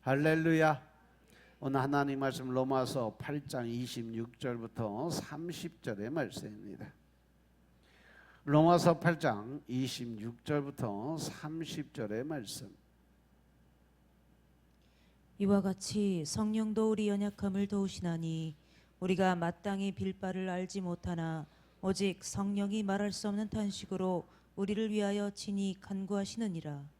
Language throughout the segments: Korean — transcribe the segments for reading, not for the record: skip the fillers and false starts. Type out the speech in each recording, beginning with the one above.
할렐루야. 오늘 하나님 말씀 로마서 8장 26절부터 30절의 말씀입니다. 로마서 8장 26절부터 30절의 말씀. 이와 같이 성령도 우리 연약함을 도우시나니 우리가 마땅히 빌 바를 알지 못하나 오직 성령이 말할 수 없는 탄식으로 우리를 위하여 친히 간구하시느니라.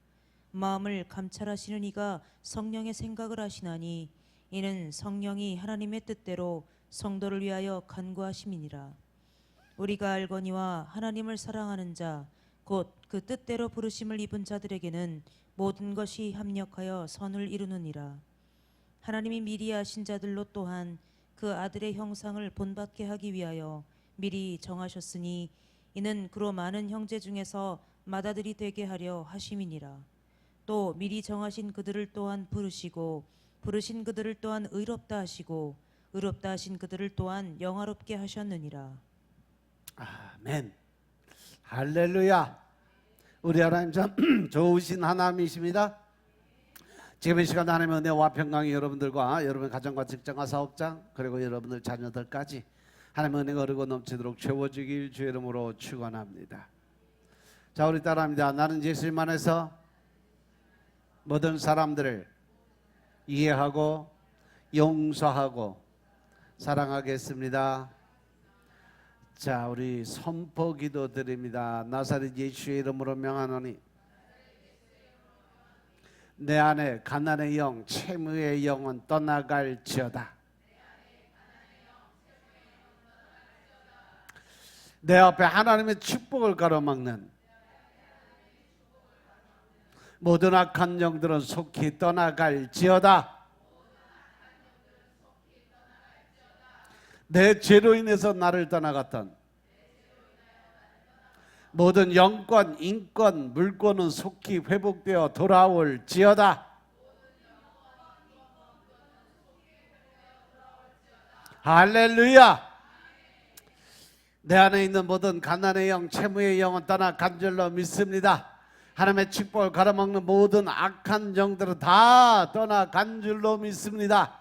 마음을 감찰하시는 이가 성령의 생각을 하시나니 이는 성령이 하나님의 뜻대로 성도를 위하여 간구하심이니라. 우리가 알거니와 하나님을 사랑하는 자 곧 그 뜻대로 부르심을 입은 자들에게는 모든 것이 합력하여 선을 이루느니라. 하나님이 미리 아신 자들로 또한 그 아들의 형상을 본받게 하기 위하여 미리 정하셨으니 이는 그로 많은 형제 중에서 맏아들이 되게 하려 하심이니라. 또 미리 정하신 그들을 또한 부르시고 부르신 그들을 또한 의롭다 하시고 의롭다 하신 그들을 또한 영화롭게 하셨느니라. 아멘. 할렐루야. 우리 하나님 참 좋으신 하나님이십니다. 지금 이 시간 하나님의 은혜와 평강이 여러분들과 여러분 가정과 직장과 사업장 그리고 여러분들 자녀들까지 하나님의 은혜가 흐르고 넘치도록 채워주길 주의 이름으로 축원합니다. 자, 우리 따라합니다. 나는 예수님 안에서 모든 사람들을 이해하고 용서하고 사랑하겠습니다. 자, 우리 선포 기도 드립니다. 나사렛 예수의 이름으로 명하노니 내 안에 가난의 영, 채무의 영은 떠나갈지어다. 내 앞에 하나님의 축복을 가로막는 모든 악한 영들은 속히 떠나갈지어다. 내 죄로 인해서 나를 떠나갔던 모든 영권, 인권, 물권은 속히 회복되어 돌아올지어다. 할렐루야. 내 안에 있는 모든 가난의 영, 채무의 영은 떠나간 줄로 믿습니다. 하나님의 축복을 가로막는 모든 악한 영들은 다 떠나간 줄로 믿습니다.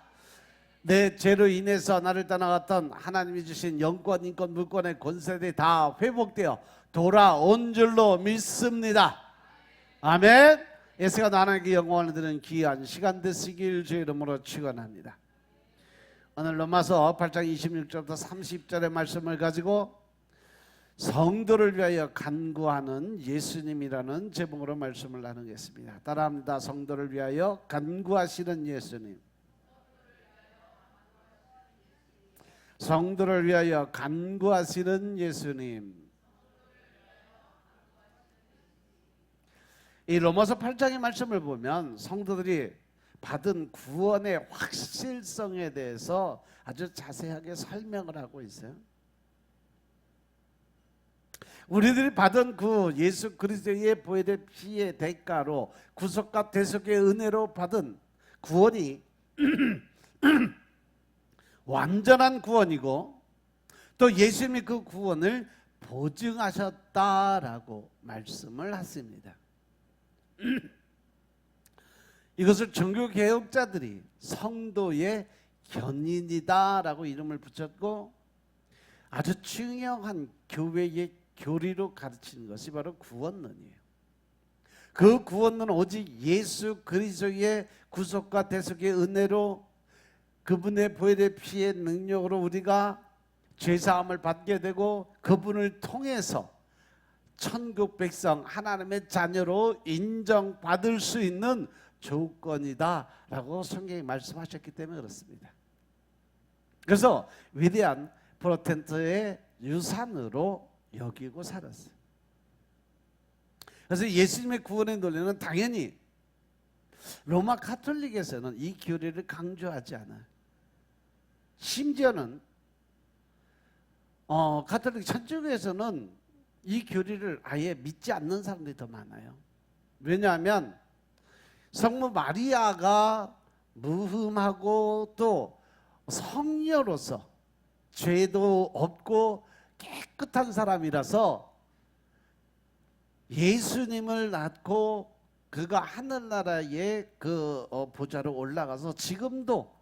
내 죄로 인해서 나를 떠나갔던 하나님이 주신 영권, 인권, 물권의 권세들이 다 회복되어 돌아온 줄로 믿습니다. 아멘. 예수가 하나님께 영광을 드리는 귀한 시간 되시길 주의 이름으로 축원합니다. 오늘 로마서 8장 26절부터 30절의 말씀을 가지고 성도를 위하여 간구하는 예수님이라는 제목으로 말씀을 나누겠습니다. 따라합니다. 성도를 위하여 간구하시는 예수님. 성도를 위하여 간구하시는 예수님. 이 로마서 8장의 말씀을 보면 성도들이 받은 구원의 확실성에 대해서 아주 자세하게 설명을 하고 있어요. 우리들이 받은 그 예수 그리스도의 보혈의 피의 대가로 구속과 대속의 은혜로 받은 구원이 완전한 구원이고 또 예수님이 그 구원을 보증하셨다라고 말씀을 하십니다. 이것을 종교개혁자들이 성도의 견인이다라고 이름을 붙였고 아주 중요한 교회의 교리로 가르치는 것이 바로 구원론이에요. 그 구원론은 오직 예수 그리스도의 구속과 대속의 은혜로 그분의 보혈의 피의 능력으로 우리가 죄사함을 받게 되고 그분을 통해서 천국 백성 하나님의 자녀로 인정받을 수 있는 조건이다 라고 성경이 말씀하셨기 때문에 그렇습니다. 그래서 위대한 프로테스탄트의 유산으로 여기고 살았어요. 그래서 예수님의 구원의 논리는 당연히 로마 가톨릭에서는 이 교리를 강조하지 않아요. 심지어는 가톨릭 천주교에서는 이 교리를 아예 믿지 않는 사람들이 더 많아요. 왜냐하면 성모 마리아가 무흠하고 또 성녀로서 죄도 없고 깨끗한 사람이라서 예수님을 낳고 그가 하늘나라의 그 보좌로 올라가서 지금도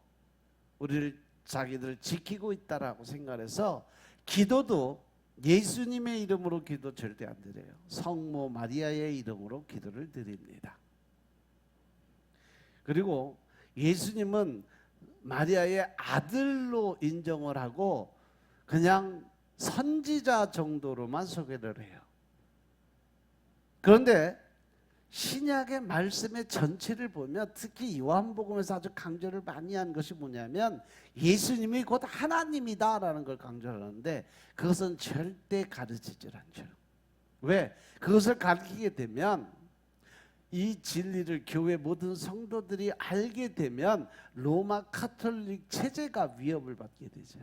우리를 자기들을 지키고 있다라고 생각해서 기도도 예수님의 이름으로 기도 절대 안 드려요. 성모 마리아의 이름으로 기도를 드립니다. 그리고 예수님은 마리아의 아들로 인정을 하고 그냥 선지자 정도로만 소개를 해요. 그런데 신약의 말씀의 전체를 보면 특히 요한복음에서 아주 강조를 많이 한 것이 뭐냐면 예수님이 곧 하나님이다라는 걸 강조하는데 그것은 절대 가르치질 않죠. 왜? 그것을 가르치게 되면 이 진리를 교회 모든 성도들이 알게 되면 로마 카톨릭 체제가 위협을 받게 되죠.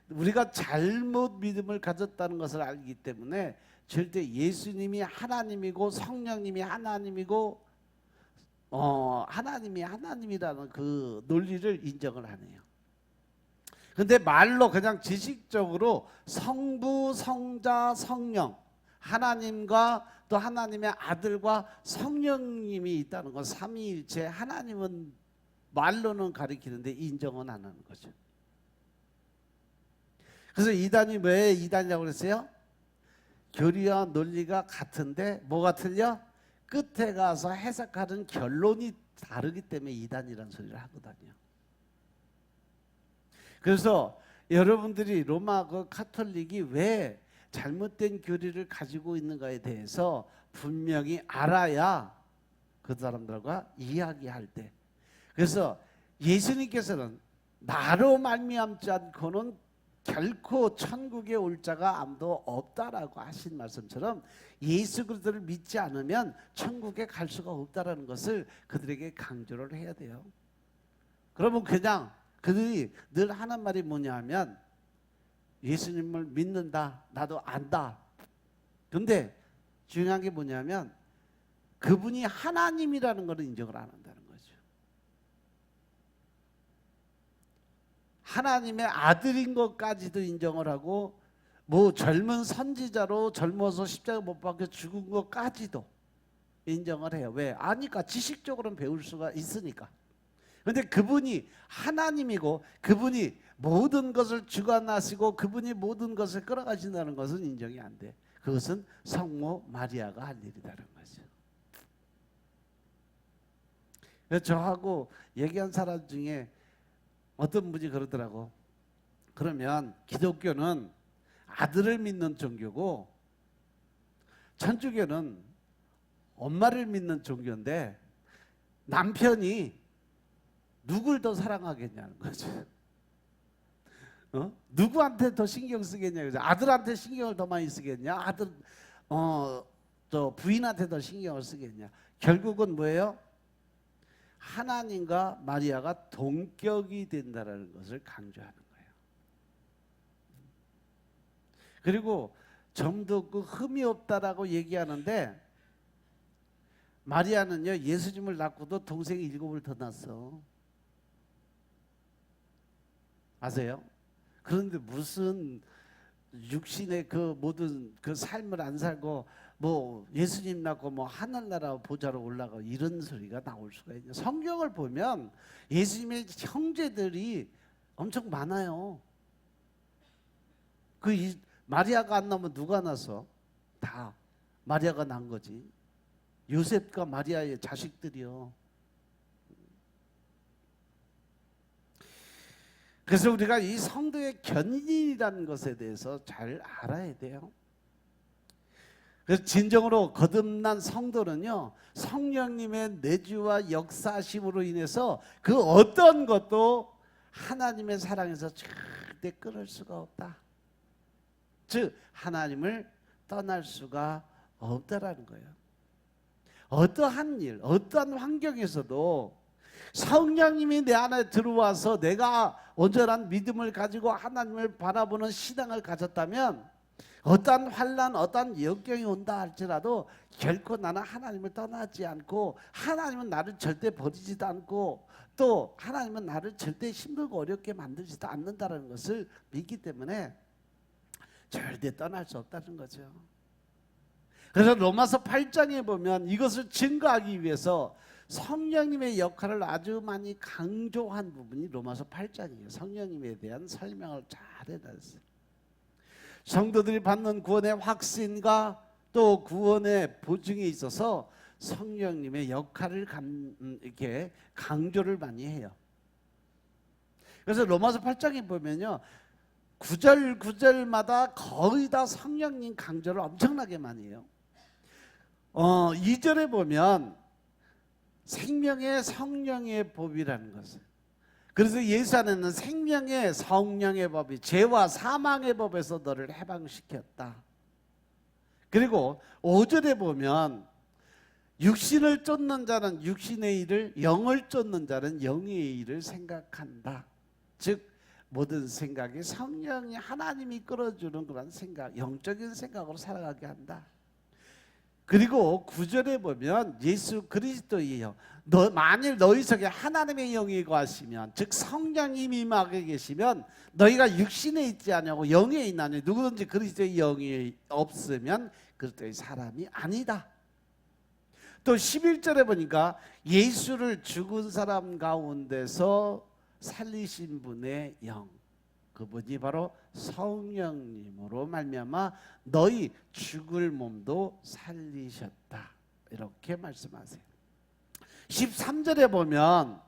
우리가 잘못 믿음을 가졌다는 것을 알기 때문에 절대 예수님이 하나님이고 성령님이 하나님이고 하나님이 하나님이라는 그 논리를 인정을 안 해요. 근데 말로 그냥 지식적으로 성부, 성자, 성령 하나님과 또 하나님의 아들과 성령님이 있다는 건 삼위일체 하나님은 말로는 가리키는데 인정은 안 하는 거죠. 그래서 이단이 왜 이단이라고 그랬어요? 교리와 논리가 같은데 뭐가 틀려? 끝에 가서 해석하는 결론이 다르기 때문에 이단이라는 소리를 하거든요. 그래서 여러분들이 로마 그 카톨릭이 왜 잘못된 교리를 가지고 있는가에 대해서 분명히 알아야 그 사람들과 이야기할 때, 그래서 예수님께서는 나로 말미암지 않고는 결코 천국에 올 자가 아무도 없다라고 하신 말씀처럼 예수 그리스도를 믿지 않으면 천국에 갈 수가 없다라는 것을 그들에게 강조를 해야 돼요. 그러면 그냥 그들이 늘 하는 말이 뭐냐 하면 예수님을 믿는다, 나도 안다. 근데 중요한 게 뭐냐면 그분이 하나님이라는 것을 인정을 안 한다는 거죠. 하나님의 아들인 것까지도 인정을 하고 뭐 젊은 선지자로 젊어서 십자가 못 박혀 죽은 것까지도 인정을 해요. 왜? 아니까 지식적으로는 배울 수가 있으니까. 그런데 그분이 하나님이고 그분이 모든 것을 주관하시고 그분이 모든 것을 끌어가신다는 것은 인정이 안 돼. 그것은 성모 마리아가 할 일이라는 거죠. 그래서 저하고 얘기한 사람 중에 어떤 분이 그러더라고. 그러면 기독교는 아들을 믿는 종교고 천주교는 엄마를 믿는 종교인데 남편이 누굴 더 사랑하겠냐는 거죠. 누구한테 더 신경 쓰겠냐? 아들한테 신경을 더 많이 쓰겠냐? 아들 저 부인한테 더 신경을 쓰겠냐? 결국은 뭐예요? 하나님과 마리아가 동격이 된다는 것을 강조하는 거예요. 그리고 점도 그 흠이 없다라고 얘기하는데 마리아는요 예수님을 낳고도 동생이 7을 더 낳았어. 아세요? 그런데 무슨 육신의 그 모든 그 삶을 안 살고 뭐 예수님 낳고 뭐 하늘나라 보좌로 올라가 이런 소리가 나올 수가 있냐? 성경을 보면 예수님의 형제들이 엄청 많아요. 마리아가 안 나면 누가 낳았어? 다 마리아가 낳은 거지. 요셉과 마리아의 자식들이요. 그래서 우리가 이 성도의 견인이라는 것에 대해서 잘 알아야 돼요. 그래서 진정으로 거듭난 성도는요 성령님의 내주와 역사심으로 인해서 그 어떤 것도 하나님의 사랑에서 절대 끊을 수가 없다. 즉 하나님을 떠날 수가 없다라는 거예요. 어떠한 일, 어떠한 환경에서도 성령님이 내 안에 들어와서 내가 온전한 믿음을 가지고 하나님을 바라보는 신앙을 가졌다면 어떠한 환난, 어떠한 역경이 온다 할지라도 결코 나는 하나님을 떠나지 않고 하나님은 나를 절대 버리지도 않고 또 하나님은 나를 절대 힘들고 어렵게 만들지도 않는다는 것을 믿기 때문에 절대 떠날 수 없다는 거죠. 그래서 로마서 8장에 보면 이것을 증거하기 위해서 성령님의 역할을 아주 많이 강조한 부분이 로마서 8장이에요. 성령님에 대한 설명을 잘 해놨어요. 성도들이 받는 구원의 확신과 또 구원의 보증에 있어서 성령님의 역할을 이렇게 강조를 많이 해요. 그래서 로마서 8장에 보면요, 구절 구절마다 거의 다 성령님 강조를 엄청나게 많이 해요. 2절에 보면 생명의 성령의 법이라는 것을, 그래서 예수 안에는 생명의 성령의 법이 죄와 사망의 법에서 너를 해방시켰다. 그리고 5절에 보면 육신을 쫓는 자는 육신의 일을, 영을 쫓는 자는 영의 일을 생각한다. 즉 모든 생각이 성령이 하나님이 끌어주는 그런 생각, 영적인 생각으로 살아가게 한다. 그리고 9절에 보면 예수 그리스도예요. 만일 너희 속에 하나님의 영이 거하시면, 즉 성령님이 임하게 계시면 너희가 육신에 있지 않냐고 영에 있나니 누구든지 그리스도의 영이 없으면 그리스도의 사람이 아니다. 또 11절에 보니까 예수를 죽은 사람 가운데서 살리신 분의 영, 그분이 바로 성령님으로 말미암아 너희 죽을 몸도 살리셨다. 이렇게 말씀하세요. 13절에 보면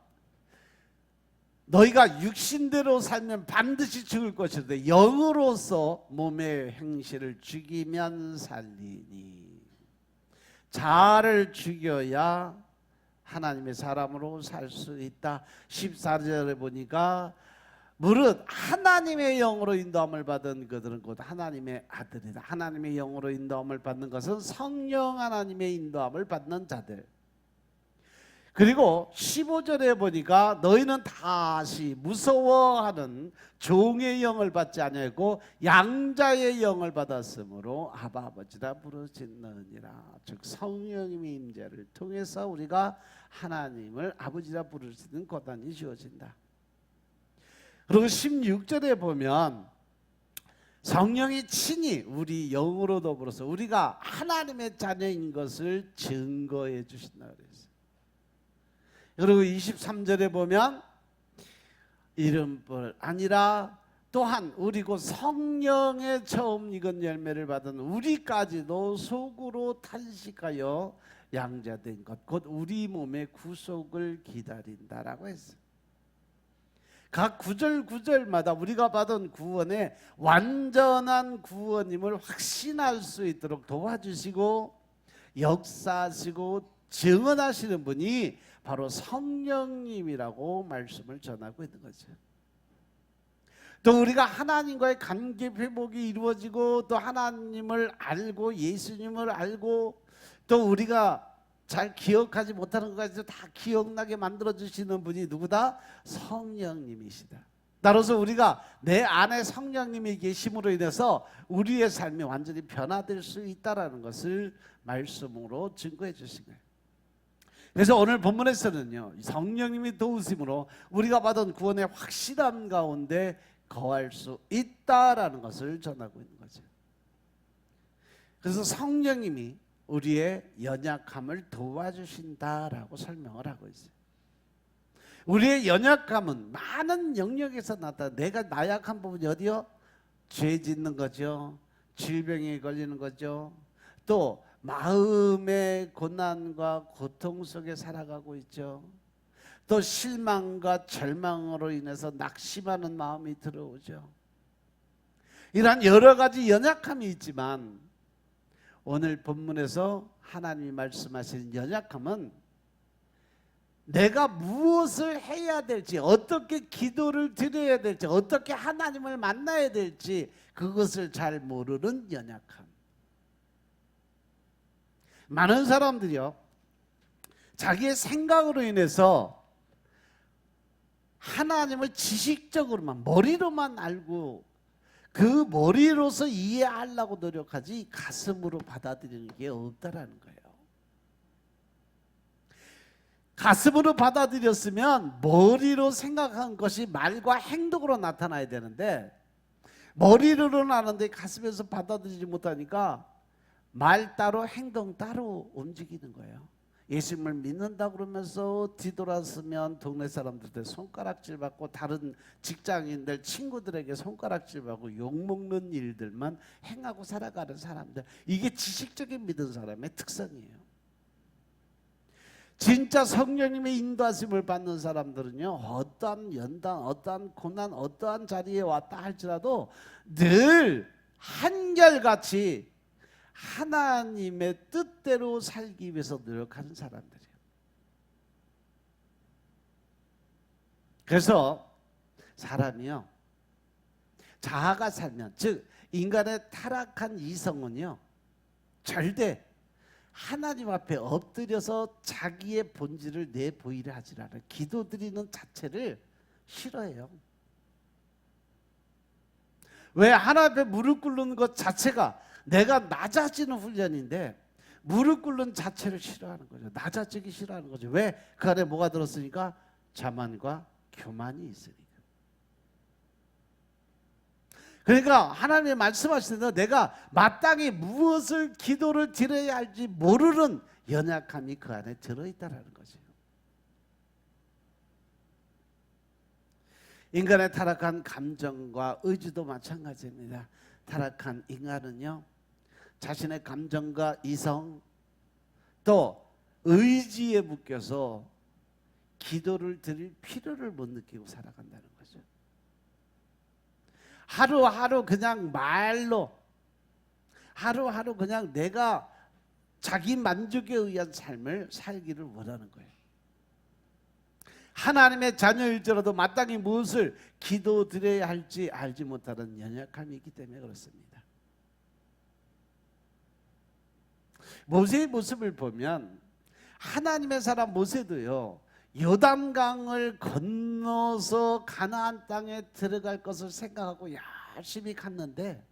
너희가 육신대로 살면 반드시 죽을 것인데 영으로서 몸의 행실을 죽이면 살리니 자아를 죽여야 하나님의 사람으로 살 수 있다. 14절에 보니까 무릇 하나님의 영으로 인도함을 받은 그들은 곧 하나님의 아들이다. 하나님의 영으로 인도함을 받는 것은 성령 하나님의 인도함을 받는 자들. 그리고 15절에 보니까 너희는 다시 무서워하는 종의 영을 받지 아니하고 양자의 영을 받았으므로 아바 아버지라 부르짖느니라. 즉 성령님의 임재를 통해서 우리가 하나님을 아버지라 부를 수 있는 권한이 주어진다. 그리고 16절에 보면 성령이 친히 우리 영으로 더불어서 우리가 하나님의 자녀인 것을 증거해 주신다 그랬어요. 그리고 23절에 보면 이름뿐 아니라 또한 우리 곧 성령의 처음 익은 열매를 받은 우리까지도 속으로 탄식하여 양자된 것 곧 우리 몸의 구속을 기다린다라고 했어요. 각 구절 구절마다 우리가 받은 구원의 완전한 구원임을 확신할 수 있도록 도와주시고 역사하시고 증언하시는 분이 바로 성령님이라고 말씀을 전하고 있는 거죠. 또 우리가 하나님과의 관계 회복이 이루어지고 또 하나님을 알고 예수님을 알고 또 우리가 잘 기억하지 못하는 것까지도 다 기억나게 만들어주시는 분이 누구다? 성령님이시다. 따라서 우리가 내 안에 성령님이 계심으로 인해서 우리의 삶이 완전히 변화될 수 있다는 것을 말씀으로 증거해 주신 거예요. 그래서 오늘 본문에서는요, 성령님이 도우심으로 우리가 받은 구원의 확실함 가운데 거할 수 있다라는 것을 전하고 있는 거죠. 그래서 성령님이 우리의 연약함을 도와주신다라고 설명을 하고 있어요. 우리의 연약함은 많은 영역에서 나타나. 내가 나약한 부분이 어디요? 죄 짓는 거죠. 질병에 걸리는 거죠. 또 마음의 고난과 고통 속에 살아가고 있죠. 또 실망과 절망으로 인해서 낙심하는 마음이 들어오죠. 이러한 여러 가지 연약함이 있지만 오늘 본문에서 하나님이 말씀하시는 연약함은 내가 무엇을 해야 될지, 어떻게 기도를 드려야 될지, 어떻게 하나님을 만나야 될지 그것을 잘 모르는 연약함. 많은 사람들이요, 자기의 생각으로 인해서 하나님을 지식적으로만, 머리로만 알고 그 머리로서 이해하려고 노력하지 가슴으로 받아들이는 게 없다라는 거예요. 가슴으로 받아들였으면 머리로 생각한 것이 말과 행동으로 나타나야 되는데 머리로는 아는데 가슴에서 받아들이지 못하니까 말 따로 행동 따로 움직이는 거예요. 예수님을 믿는다 그러면서 뒤돌아서면 동네 사람들한테 손가락질 받고 다른 직장인들 친구들에게 손가락질 받고 욕먹는 일들만 행하고 살아가는 사람들, 이게 지식적인 믿은 사람의 특성이에요. 진짜 성령님의 인도하심을 받는 사람들은요, 어떠한 연단, 어떠한 고난, 어떠한 자리에 왔다 할지라도 늘 한결같이 하나님의 뜻대로 살기 위해서 노력하는 사람들이에요. 그래서 사람이요, 자아가 살면, 즉 인간의 타락한 이성은요, 절대 하나님 앞에 엎드려서 자기의 본질을 내보이려 하지 않아요. 기도드리는 자체를 싫어해요. 왜? 하나님 앞에 무릎 꿇는 것 자체가 내가 낮아지는 훈련인데 무릎 꿇는 자체를 싫어하는 거죠. 낮아지기 싫어하는 거죠. 왜? 그 안에 뭐가 들었으니까? 자만과 교만이 있으니까. 그러니까 하나님이 말씀하시는 내가 마땅히 무엇을 기도를 드려야 할지 모르는 연약함이 그 안에 들어있다는 거죠. 인간의 타락한 감정과 의지도 마찬가지입니다. 타락한 인간은요, 자신의 감정과 이성 또 의지에 묶여서 기도를 드릴 필요를 못 느끼고 살아간다는 거죠. 하루하루 그냥 말로, 하루하루 그냥 내가 자기 만족에 의한 삶을 살기를 원하는 거예요. 하나님의 자녀일지라도 마땅히 무엇을 기도드려야 할지 알지 못하는 연약함이 있기 때문에 그렇습니다. 모세의 모습을 보면 하나님의 사람 모세도요, 요단강을 건너서 가나안 땅에 들어갈 것을 생각하고 열심히 갔는데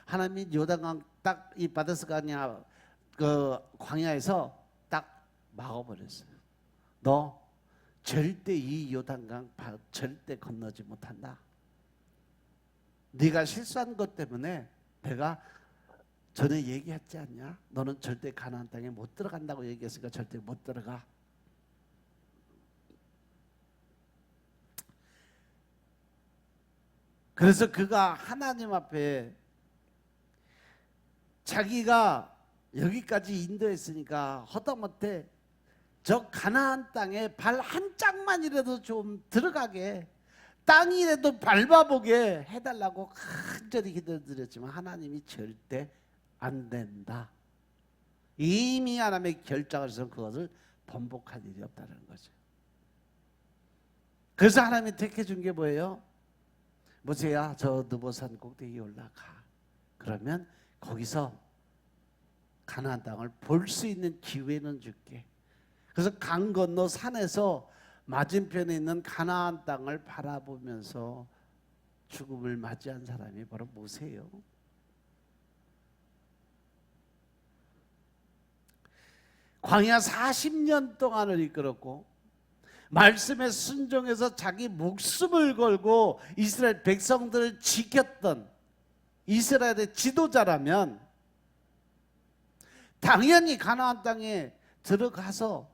하나님이 요단강 딱 이 바데스가냐 그 광야에서 딱 막아버렸어요. 너 절대 이 요단강 절대 건너지 못한다. 네가 실수한 것 때문에 내가 전에 얘기했지 않냐? 너는 절대 가나안 땅에 못 들어간다고 얘기했으니까 절대 못 들어가. 그래서 그가 하나님 앞에 자기가 여기까지 인도했으니까 허다못해 저 가나안 땅에 발 한 짝만이라도 좀 들어가게, 땅이라도 밟아보게 해달라고 간절히 기도드렸지만 하나님이 절대 안 된다. 이미 하나님의 결정을 해서 그것을 번복할 일이 없다는 거죠. 그래서 하나님이 택해 준 게 뭐예요? 모세야, 저 느보산 꼭대기에 올라가. 그러면 거기서 가나안 땅을 볼 수 있는 기회는 줄게. 그래서 강 건너 산에서 맞은편에 있는 가나안 땅을 바라보면서 죽음을 맞이한 사람이 바로 모세예요. 광야 40년 동안을 이끌었고 말씀에 순종해서 자기 목숨을 걸고 이스라엘 백성들을 지켰던 이스라엘의 지도자라면 당연히 가나안 땅에 들어가서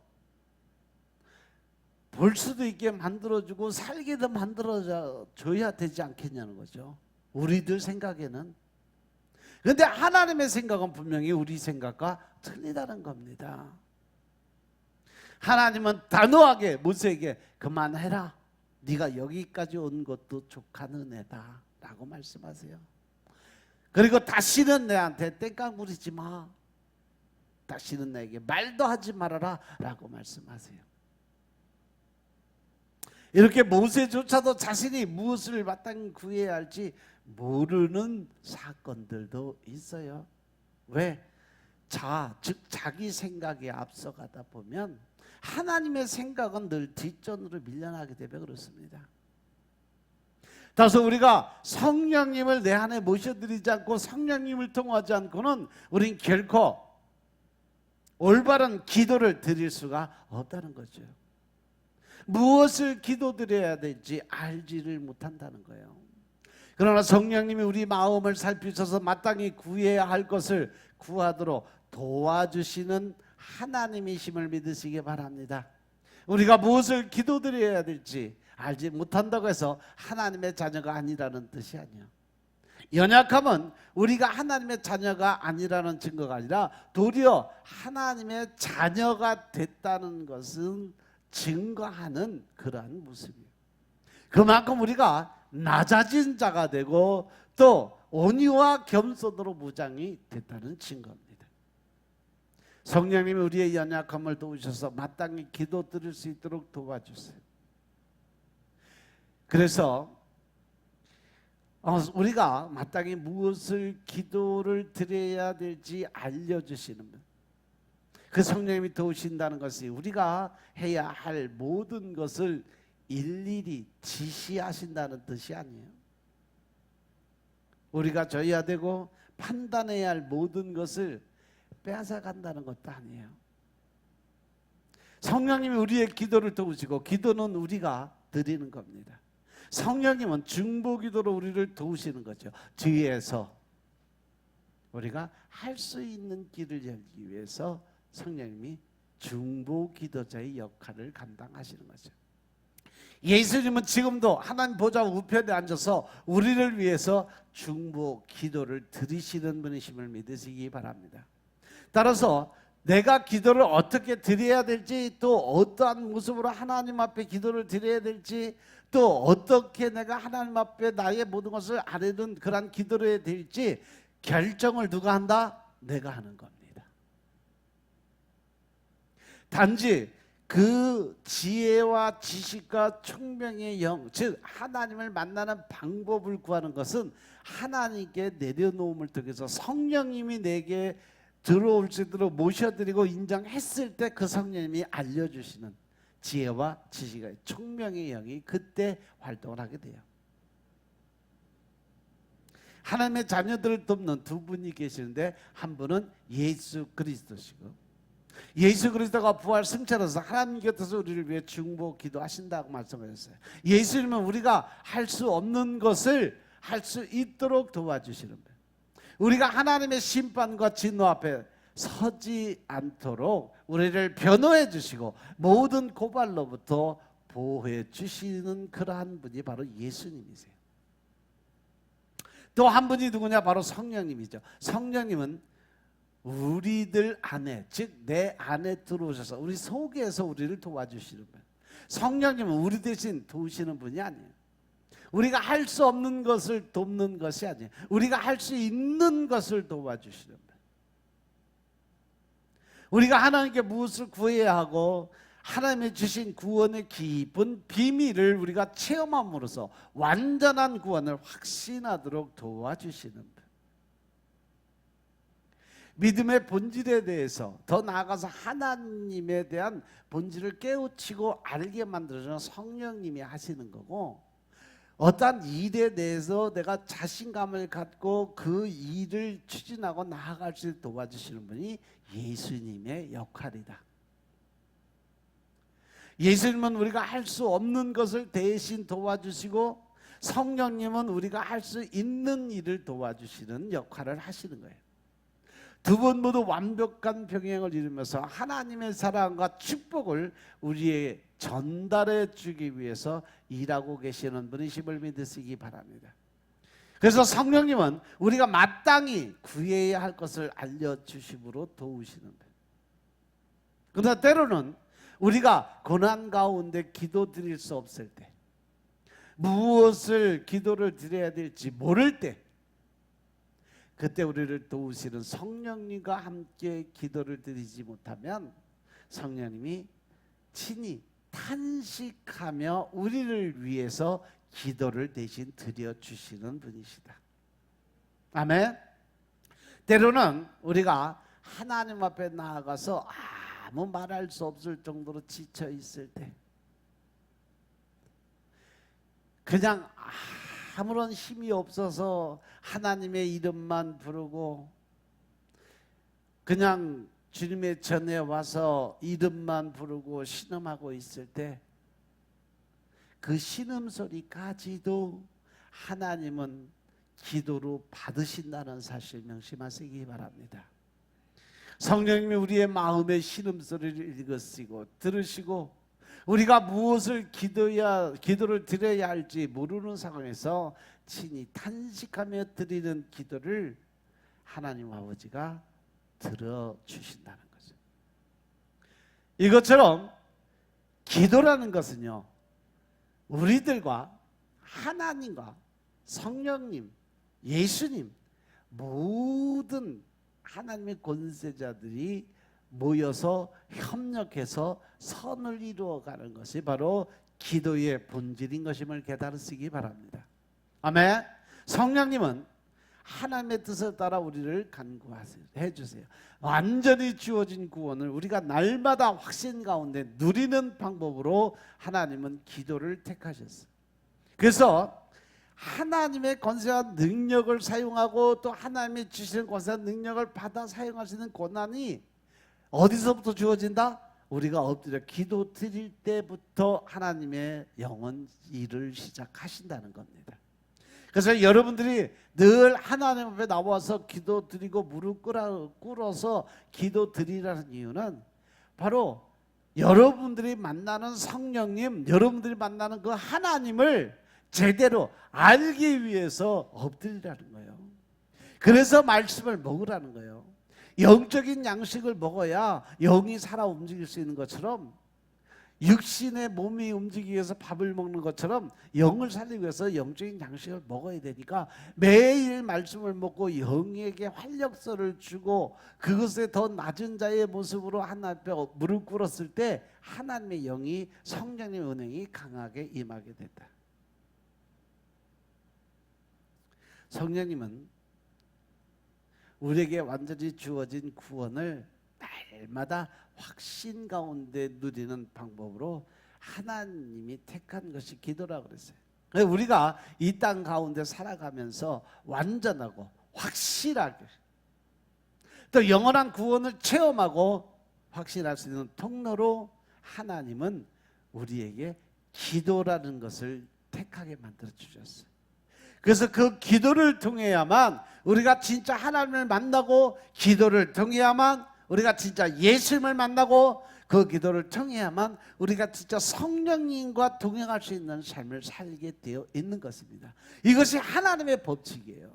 볼 수도 있게 만들어주고 살게도 만들어줘야 되지 않겠냐는 거죠. 우리들 생각에는. 그런데 하나님의 생각은 분명히 우리 생각과 틀리다는 겁니다. 하나님은 단호하게 모세에게 그만해라. 네가 여기까지 온 것도 족한 은혜다 라고 말씀하세요. 그리고 다시는 내한테 땡깡 부리지 마. 다시는 내게 말도 하지 말아라 라고 말씀하세요. 이렇게 모세조차도 자신이 무엇을 마땅히 구해야 할지 모르는 사건들도 있어요. 왜? 즉 자기 생각에 앞서가다 보면 하나님의 생각은 늘 뒷전으로 밀려나게 되면 그렇습니다. 따라서 우리가 성령님을 내 안에 모셔드리지 않고 성령님을 통하지 않고는 우린 결코 올바른 기도를 드릴 수가 없다는 거죠. 무엇을 기도드려야 될지 알지를 못한다는 거예요. 그러나 성령님이 우리 마음을 살피셔서 마땅히 구해야 할 것을 구하도록 도와주시는 하나님이심을 믿으시기 바랍니다. 우리가 무엇을 기도드려야 될지 알지 못한다고 해서 하나님의 자녀가 아니라는 뜻이 아니에요. 연약함은 우리가 하나님의 자녀가 아니라는 증거가 아니라 도리어 하나님의 자녀가 됐다는 것은 증거하는 그러한 모습이에요. 그만큼 우리가 낮아진 자가 되고 또 온유와 겸손으로 무장이 됐다는 증거입니다. 성령님이 우리의 연약함을 도우셔서 마땅히 기도 드릴 수 있도록 도와주세요. 그래서 우리가 마땅히 무엇을 기도를 드려야 될지 알려주시는 분, 그 성령님이 도우신다는 것이 우리가 해야 할 모든 것을 일일이 지시하신다는 뜻이 아니에요. 우리가 져야 되고 판단해야 할 모든 것을 빼앗아간다는 것도 아니에요. 성령님이 우리의 기도를 도우시고 기도는 우리가 드리는 겁니다. 성령님은 중보기도로 우리를 도우시는 거죠. 뒤에서 우리가 할 수 있는 길을 열기 위해서 성령님이 중보기도자의 역할을 감당하시는 거죠. 예수님은 지금도 하나님 보좌 우편에 앉아서 우리를 위해서 중보기도를 드리시는 분이심을 믿으시기 바랍니다. 따라서 내가 기도를 어떻게 드려야 될지, 또 어떠한 모습으로 하나님 앞에 기도를 드려야 될지, 또 어떻게 내가 하나님 앞에 나의 모든 것을 아뢰는 그런 기도를 해야 될지 결정을 누가 한다? 내가 하는 겁니다. 단지 그 지혜와 지식과 총명의 영, 즉 하나님을 만나는 방법을 구하는 것은 하나님께 내려놓음을 통해서 성령님이 내게 들어올 수 있도록 모셔드리고 인정했을 때 그 성령님이 알려주시는 지혜와 지식의 총명의 영이 그때 활동을 하게 돼요. 하나님의 자녀들을 돕는 두 분이 계시는데, 한 분은 예수 그리스도시고, 예수 그리스도가 부활 승천해서 하나님 곁에서 우리를 위해 중보 기도하신다고 말씀하셨어요. 예수님은 우리가 할 수 없는 것을 할 수 있도록 도와주시는 거예요. 우리가 하나님의 심판과 진노 앞에 서지 않도록 우리를 변호해 주시고 모든 고발로부터 보호해 주시는 그러한 분이 바로 예수님이세요. 또 한 분이 누구냐? 바로 성령님이죠. 성령님은 우리들 안에, 즉 내 안에 들어오셔서 우리 속에서 우리를 도와주시는 분. 성령님은 우리 대신 도우시는 분이 아니에요. 우리가 할 수 없는 것을 돕는 것이 아니에요. 우리가 할 수 있는 것을 도와주시는 분. 우리가 하나님께 무엇을 구해야 하고 하나님의 주신 구원의 깊은 비밀을 우리가 체험함으로써 완전한 구원을 확신하도록 도와주시는 분. 믿음의 본질에 대해서, 더 나아가서 하나님에 대한 본질을 깨우치고 알게 만들어주는 성령님이 하시는 거고, 어떠한 일에 대해서 내가 자신감을 갖고 그 일을 추진하고 나아갈 수 있도록 도와주시는 분이 예수님의 역할이다. 예수님은 우리가 할 수 없는 것을 대신 도와주시고, 성령님은 우리가 할 수 있는 일을 도와주시는 역할을 하시는 거예요. 두 분 모두 완벽한 병행을 이루면서 하나님의 사랑과 축복을 우리에게 전달해 주기 위해서 일하고 계시는 분이심을 믿으시기 바랍니다. 그래서 성령님은 우리가 마땅히 구해야 할 것을 알려주심으로 도우시는 거예요. 그러나 때로는 우리가 고난 가운데 기도 드릴 수 없을 때, 무엇을 기도를 드려야 될지 모를 때, 그때 우리를 도우시는 성령님과 함께 기도를 드리지 못하면 성령님이 친히 탄식하며 우리를 위해서 기도를 대신 드려주시는 분이시다. 아멘. 때로는 우리가 하나님 앞에 나아가서 아무 말할 수 없을 정도로 지쳐 있을 때, 그냥 아무런 힘이 없어서 하나님의 이름만 부르고 그냥 주님의 전에 와서 이름만 부르고 신음하고 있을 때, 그 신음소리까지도 하나님은 기도로 받으신다는 사실 명심하시기 바랍니다. 성령님이 우리의 마음의 신음소리를 읽으시고 들으시고 우리가 무엇을 기도를 드려야 할지 모르는 상황에서 친히 탄식하며 드리는 기도를 하나님 아버지가 들어주신다는 거죠. 이것처럼 기도라는 것은요, 우리들과 하나님과 성령님, 예수님, 모든 하나님의 권세자들이 모여서 협력해서 선을 이루어가는 것이 바로 기도의 본질인 것임을 깨달으시기 바랍니다. 아멘. 성령님은 하나님의 뜻을 따라 우리를 간구해 주세요. 완전히 주어진 구원을 우리가 날마다 확신 가운데 누리는 방법으로 하나님은 기도를 택하셨어요. 그래서 하나님의 권세와 능력을 사용하고 또 하나님이 주시는 권세와 능력을 받아 사용할 수 있는 권한이 어디서부터 주어진다? 우리가 엎드려 기도 드릴 때부터 하나님의 영원 일을 시작하신다는 겁니다. 그래서 여러분들이 늘 하나님 앞에 나와서 기도 드리고 무릎 꿇어서 기도 드리라는 이유는 바로 여러분들이 만나는 성령님, 여러분들이 만나는 그 하나님을 제대로 알기 위해서 엎드리라는 거예요. 그래서 말씀을 먹으라는 거예요. 영적인 양식을 먹어야 영이 살아 움직일 수 있는 것처럼, 육신의 몸이 움직이기 위해서 밥을 먹는 것처럼 영을 살리기 위해서 영적인 양식을 먹어야 되니까 매일 말씀을 먹고 영에게 활력소를 주고 그것에 더 낮은 자의 모습으로 하나님 앞에 무릎 꿇었을 때 하나님의 영이, 성령님의 은행이 강하게 임하게 된다. 성령님은 우리에게 완전히 주어진 구원을 날마다 확신 가운데 누리는 방법으로 하나님이 택한 것이 기도라고 그랬어요. 우리가 이 땅 가운데 살아가면서 완전하고 확실하게 또 영원한 구원을 체험하고 확신할 수 있는 통로로 하나님은 우리에게 기도라는 것을 택하게 만들어 주셨어요. 그래서 그 기도를 통해야만 우리가 진짜 하나님을 만나고, 기도를 통해야만 우리가 진짜 예수님을 만나고, 그 기도를 통해야만 우리가 진짜 성령님과 동행할 수 있는 삶을 살게 되어 있는 것입니다. 이것이 하나님의 법칙이에요.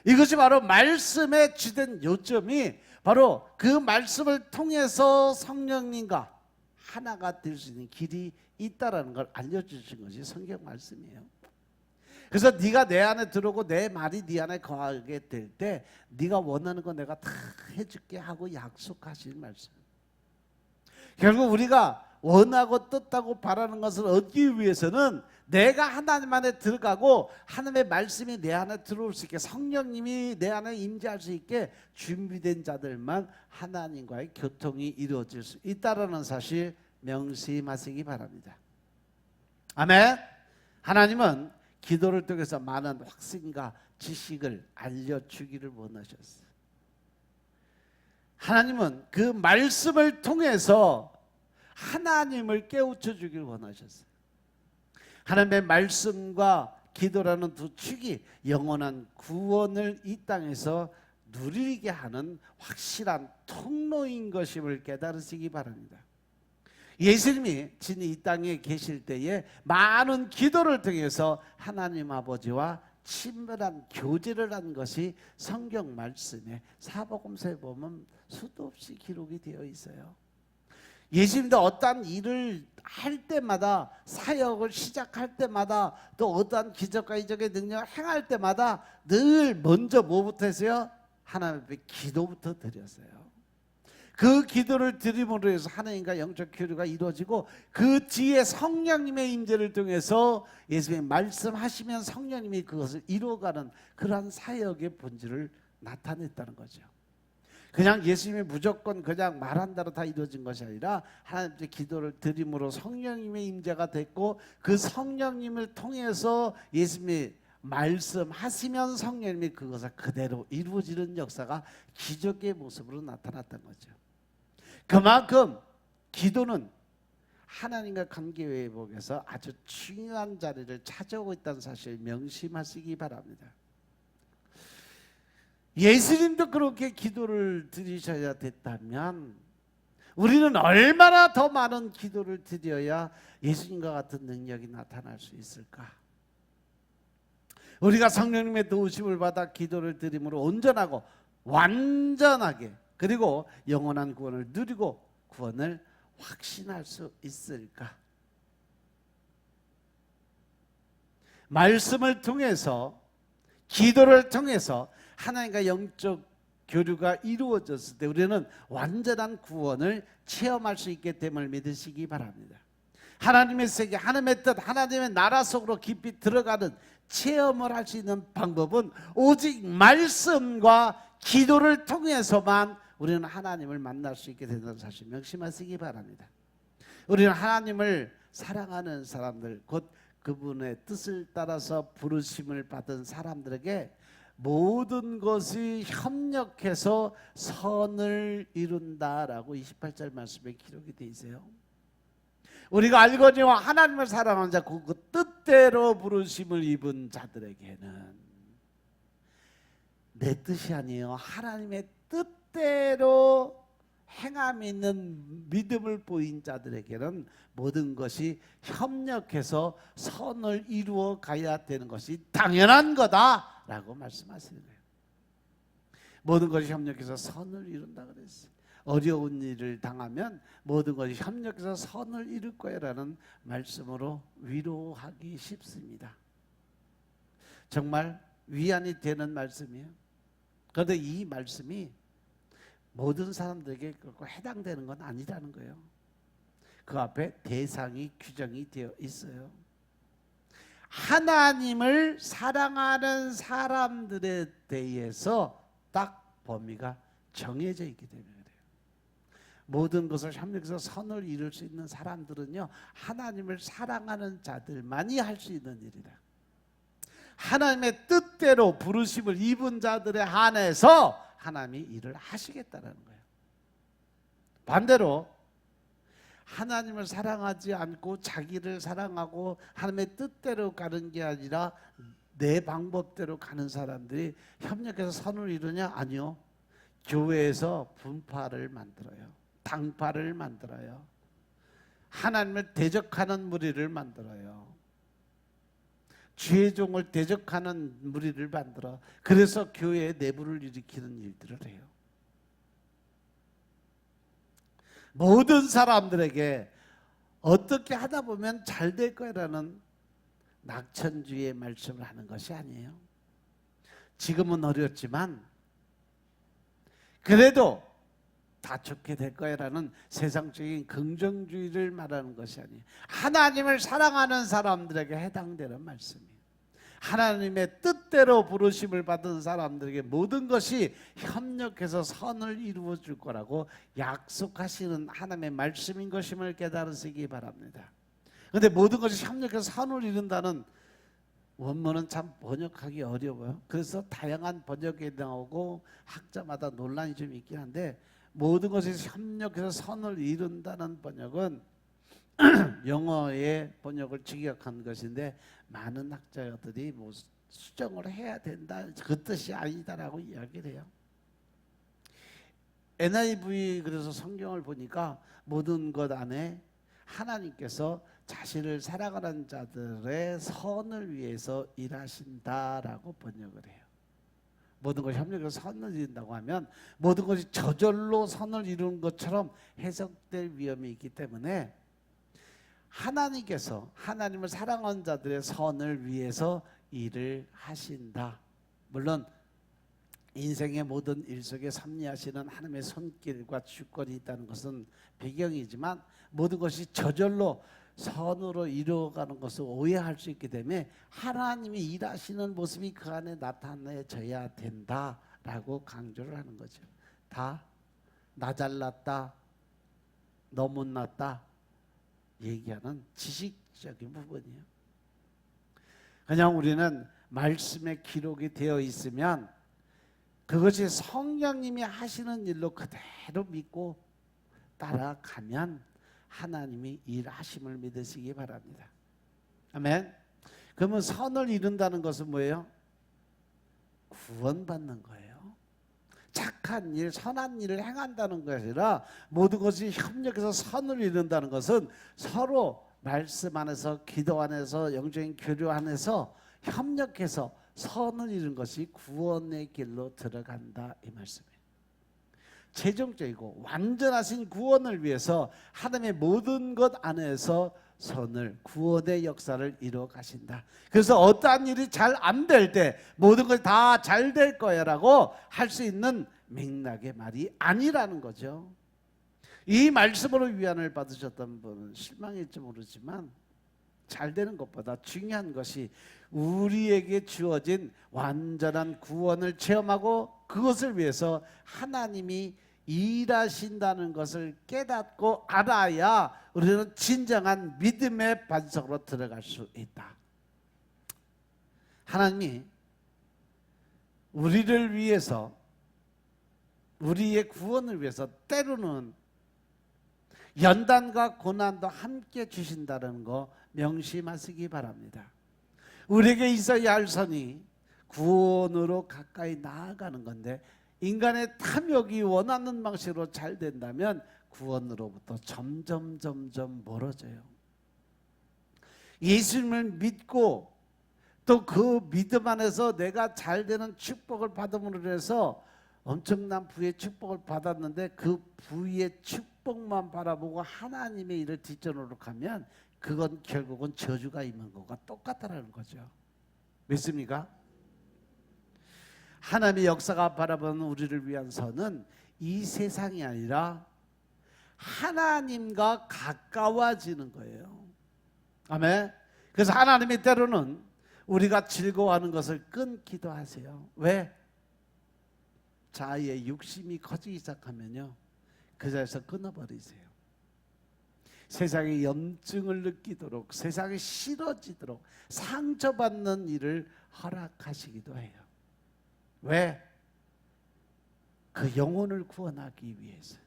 이것이 바로 말씀의 주된 요점이 바로 그 말씀을 통해서 성령님과 하나가 될 수 있는 길이 있다라는 걸 알려주신 것이 성경 말씀이에요. 그래서 네가 내 안에 들어오고 내 말이 네 안에 거하게 될 때 네가 원하는 거 내가 다 해줄게 하고 약속하신 말씀. 결국 우리가 원하고 뜻하고 바라는 것을 얻기 위해서는 내가 하나님 안에 들어가고 하나님의 말씀이 내 안에 들어올 수 있게, 성령님이 내 안에 임재할 수 있게 준비된 자들만 하나님과의 교통이 이루어질 수 있다는 사실 명심하시기 바랍니다. 아멘. 하나님은 기도를 통해서 많은 확신과 지식을 알려주기를 원하셨어요. 하나님은 그 말씀을 통해서 하나님을 깨우쳐 주기를 원하셨어요. 하나님의 말씀과 기도라는 두 축이 영원한 구원을 이 땅에서 누리게 하는 확실한 통로인 것임을 깨달으시기 바랍니다. 예수님이 진히 이 땅에 계실 때에 많은 기도를 통해서 하나님 아버지와 친밀한 교제를 한 것이 성경 말씀에, 사복음서에 보면 수도 없이 기록이 되어 있어요. 예수님도 어떠한 일을 할 때마다, 사역을 시작할 때마다, 또 어떠한 기적과 이적의 능력을 행할 때마다 늘 먼저 뭐부터 했어요? 하나님 앞에 기도부터 드렸어요. 그 기도를 드림으로 해서 하나님과 영적 교류가 이루어지고, 그 뒤에 성령님의 임재를 통해서 예수님이 말씀하시면 성령님이 그것을 이루어가는 그러한 사역의 본질을 나타냈다는 거죠. 그냥 예수님이 무조건 그냥 말한다로 다 이루어진 것이 아니라 하나님께 기도를 드림으로 성령님의 임재가 됐고, 그 성령님을 통해서 예수님이 말씀하시면 성령님이 그것을 그대로 이루어지는 역사가 기적의 모습으로 나타났던 거죠. 그만큼 기도는 하나님과 관계 회복에서 아주 중요한 자리를 차지하고 있다는 사실 명심하시기 바랍니다. 예수님도 그렇게 기도를 드리셔야 됐다면 우리는 얼마나 더 많은 기도를 드려야 예수님과 같은 능력이 나타날 수 있을까? 우리가 성령님의 도우심을 받아 기도를 드림으로 온전하고 완전하게 그리고 영원한 구원을 누리고 구원을 확신할 수 있을까? 말씀을 통해서 기도를 통해서 하나님과 영적 교류가 이루어졌을 때 우리는 완전한 구원을 체험할 수 있게 됨을 믿으시기 바랍니다. 하나님의 세계, 하나님의 뜻, 하나님의 나라 속으로 깊이 들어가는 체험을 할 수 있는 방법은 오직 말씀과 기도를 통해서만 우리는 하나님을 만날 수 있게 된다는 사실 명심하시기 바랍니다. 우리는 하나님을 사랑하는 사람들, 곧 그분의 뜻을 따라서 부르심을 받은 사람들에게 모든 것이 협력해서 선을 이룬다라고 28절 말씀에 기록이 되어 있어요. 우리가 알거니와 하나님을 사랑하는 자, 그 뜻대로 부르심을 입은 자들에게는 내 뜻이 아니에요. 하나님의 뜻대로 행함이 있는 믿음을 보인 자들에게는 모든 것이 협력해서 선을 이루어 가야 되는 것이 당연한 거다라고 말씀하시는 거예요. 모든 것이 협력해서 선을 이룬다 그랬어요. 어려운 일을 당하면 모든 것이 협력해서 선을 이룰 거야라는 말씀으로 위로하기 쉽습니다. 정말 위안이 되는 말씀이에요. 그런데 이 말씀이 모든 사람들에게 해당되는 건 아니라는 거예요. 그 앞에 대상이 규정이 되어 있어요. 하나님을 사랑하는 사람들에 대해서 딱 범위가 정해져 있기 때문에 그래요. 모든 것을 협력해서 선을 이룰 수 있는 사람들은요, 하나님을 사랑하는 자들만이 할 수 있는 일이다. 하나님의 뜻대로 부르심을 입은 자들에 한해서 하나님이 일을 하시겠다는 거예요. 반대로 하나님을 사랑하지 않고 자기를 사랑하고 하나님의 뜻대로 가는 게 아니라 내 방법대로 가는 사람들이 협력해서 선을 이루냐? 아니요. 교회에서 분파를 만들어요. 당파를 만들어요. 하나님을 대적하는 무리를 만들어요. 주의 종을 대적하는 무리를 만들어 그래서 교회의 내부를 일으키는 일들을 해요. 모든 사람들에게 어떻게 하다 보면 잘 될 거라는 낙천주의의 말씀을 하는 것이 아니에요. 지금은 어렵지만 그래도 다 좋게 될 거야라는 세상적인 긍정주의를 말하는 것이 아니에요. 하나님을 사랑하는 사람들에게 해당되는 말씀이에요. 하나님의 뜻대로 부르심을 받은 사람들에게 모든 것이 협력해서 선을 이루어 줄 거라고 약속하시는 하나님의 말씀인 것임을 깨달으시기 바랍니다. 그런데 모든 것이 협력해서 선을 이룬다는 원문은 참 번역하기 어려워요. 그래서 다양한 번역이 나오고 학자마다 논란이 좀 있긴 한데, 모든 것이 협력해서 선을 이룬다는 번역은 영어의 번역을 직역한 것인데 많은 학자들이 뭐 수정을 해야 된다, 그 뜻이 아니다라고 이야기를 해요. NIV 그래서 성경을 보니까 모든 것 안에 하나님께서 자신을 사랑하는 자들의 선을 위해서 일하신다라고 번역을 해요. 모든 것이 협력해서 선을 이룬다고 하면 모든 것이 저절로 선을 이루는 것처럼 해석될 위험이 있기 때문에 하나님께서 하나님을 사랑하는 자들의 선을 위해서 일을 하신다. 물론 인생의 모든 일 속에 섭리하시는 하나님의 손길과 주권이 있다는 것은 배경이지만 모든 것이 저절로 선으로 이루어가는 것을 오해할 수 있기 때문에 하나님이 일하시는 모습이 그 안에 나타내져야 된다라고 강조를 하는 거죠. 다 나 잘났다, 너 못났다 얘기하는 지식적인 부분이에요. 그냥 우리는 말씀에 기록이 되어 있으면 그것이 성령님이 하시는 일로 그대로 믿고 따라가면 하나님이 일하심을 믿으시기 바랍니다. 아멘. 그러면 선을 이룬다는 것은 뭐예요? 구원받는 거예요. 착한 일, 선한 일을 행한다는 것이 아니라 모든 것이 협력해서 선을 이룬다는 것은 서로 말씀 안에서, 기도 안에서, 영적인 교류 안에서 협력해서 선을 이룬 것이 구원의 길로 들어간다, 이 말씀이에요. 최종적이고 완전하신 구원을 위해서 하나님의 모든 것 안에서 선을, 구원의 역사를 이루어 가신다. 그래서 어떠한 일이 잘 안 될 때 모든 것이 다 잘 될 거야 라고 할 수 있는 맥락의 말이 아니라는 거죠. 이 말씀으로 위안을 받으셨던 분은 실망일지 모르지만 잘 되는 것보다 중요한 것이 우리에게 주어진 완전한 구원을 체험하고 그것을 위해서 하나님이 일하신다는 것을 깨닫고 알아야 우리는 진정한 믿음의 반석으로 들어갈 수 있다. 하나님이 우리를 위해서, 우리의 구원을 위해서 때로는 연단과 고난도 함께 주신다는 거 명심하시기 바랍니다. 우리에게 있어야 할 선이 구원으로 가까이 나아가는 건데 인간의 탐욕이 원하는 방식으로 잘 된다면 구원으로부터 점점 멀어져요. 예수님을 믿고 또 그 믿음 안에서 내가 잘 되는 축복을 받음으로 해서 엄청난 부의 축복을 받았는데 그 부의 축복만 바라보고 하나님의 일을 뒷전으로 가면 그건 결국은 저주가 임한 것과 똑같다라는 거죠. 믿습니까? 하나님의 역사가 바라보는 우리를 위한 선은 이 세상이 아니라 하나님과 가까워지는 거예요. 아멘. 그래서 하나님이 때로는 우리가 즐거워하는 것을 끊기도 하세요. 왜? 자아의 욕심이 커지기 시작하면요, 그 자리에서 끊어버리세요. 세상의 염증을 느끼도록, 세상이 싫어지도록 상처받는 일을 허락하시기도 해요. 왜? 그 영혼을 구원하기 위해서,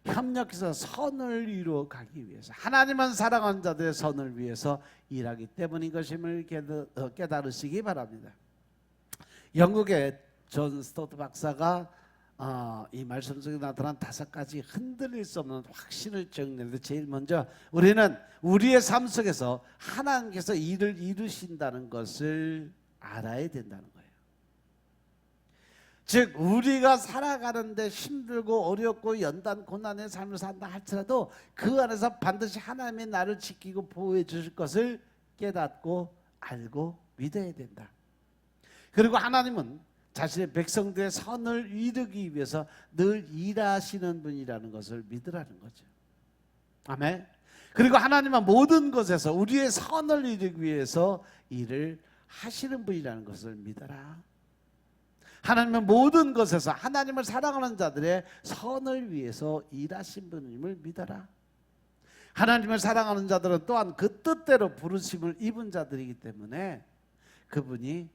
협력해서 선을 이루어 가기 위해서, 하나님은 사랑하는 자들의 선을 위해서 일하기 때문인 것임을 깨달으시기 바랍니다. 영국의 존 스토트 박사가 이 말씀 속에 나타난 5가지 흔들릴 수 없는 확신을 정리했는데, 제일 먼저 우리는 우리의 삶 속에서 하나님께서 일을 이루신다는 것을 알아야 된다는 거예요. 즉 우리가 살아가는데 힘들고 어렵고 연단 고난의 삶을 산다 할지라도 그 안에서 반드시 하나님이 나를 지키고 보호해 주실 것을 깨닫고 알고 믿어야 된다. 그리고 하나님은 자신의 백성들의 선을 이루기 위해서 늘 일하시는 분이라는 것을 믿으라는 거죠. 아멘. 그리고 하나님은 모든 것에서 우리의 선을 이루기 위해서 일을 하시는 분이라는 것을 믿어라. 하나님은 모든 것에서 하나님을 사랑하는 자들의 선을 위해서 일하신 분임을 믿어라. 하나님을 사랑하는 자들은 또한 그 뜻대로 부르심을 입은 자들이기 때문에 그분이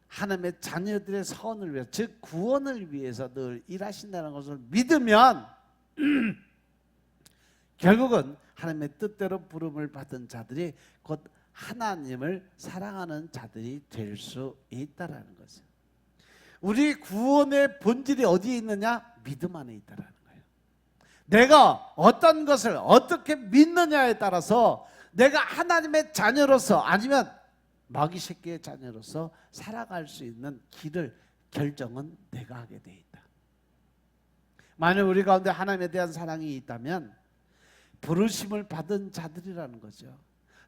하나님의 자녀들의 선을 위해서, 즉 구원을 위해서 늘 일하신다는 것을 믿으면 결국은 하나님의 뜻대로 부름을 받은 자들이 곧 하나님을 사랑하는 자들이 될 수 있다라는 거죠. 우리 구원의 본질이 어디에 있느냐? 믿음 안에 있다라는 거예요. 내가 어떤 것을 어떻게 믿느냐에 따라서 내가 하나님의 자녀로서 아니면 마귀 새끼의 자녀로서 살아갈 수 있는 길을 결정은 내가 하게 돼 있다. 만약 우리 가운데 하나님에 대한 사랑이 있다면 부르심을 받은 자들이라는 거죠.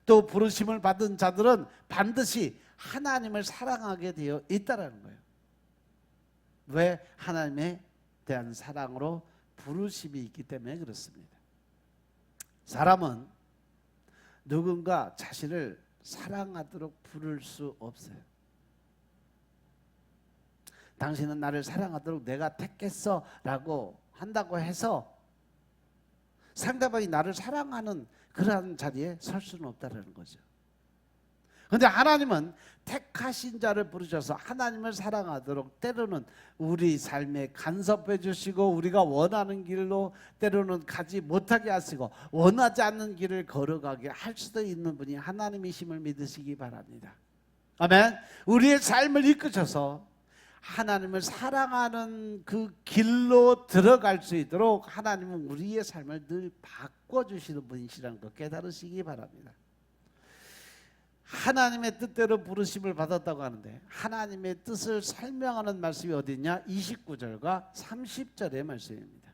또 부르심을 받은 자들은 반드시 하나님을 사랑하게 되어 있다라는 거예요. 왜? 하나님에 대한 사랑으로 부르심이 있기 때문에 그렇습니다. 사람은 누군가 자신을 사랑하도록 부를 수 없어요. 당신은 나를 사랑하도록 내가 택했어 라고 한다고 해서 상대방이 나를 사랑하는 그러한 자리에 설 수는 없다는 거죠. 그런데 하나님은 택하신 자를 부르셔서 하나님을 사랑하도록 때로는 우리 삶에 간섭해 주시고 우리가 원하는 길로 때로는 가지 못하게 하시고 원하지 않는 길을 걸어가게 할 수도 있는 분이 하나님이심을 믿으시기 바랍니다. 아멘. 우리의 삶을 이끄셔서 하나님을 사랑하는 그 길로 들어갈 수 있도록 하나님은 우리의 삶을 늘 바꿔주시는 분이시라는 거 깨달으시기 바랍니다. 하나님의 뜻대로 부르심을 받았다고 하는데 하나님의 뜻을 설명하는 말씀이 어디 있냐? 29절과 30절의 말씀입니다.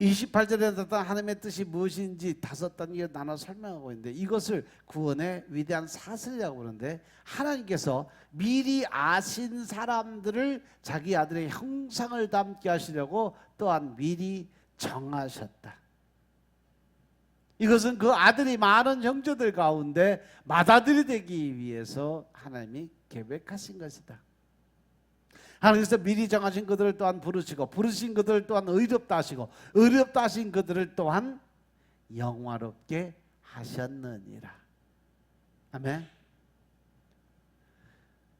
28절에 나타난 하나님의 뜻이 무엇인지 5단계로 나눠 설명하고 있는데 이것을 구원의 위대한 사슬이라고 부르는데 하나님께서 미리 아신 사람들을 자기 아들의 형상을 닮게 하시려고 또한 미리 정하셨다. 이것은 그 아들이 많은 형제들 가운데 맏아들이 되기 위해서 하나님이 계획하신 것이다. 하나님께서 미리 정하신 그들을 또한 부르시고 부르신 그들을 또한 의롭다 하시고 의롭다 하신 그들을 또한 영화롭게 하셨느니라. 아멘.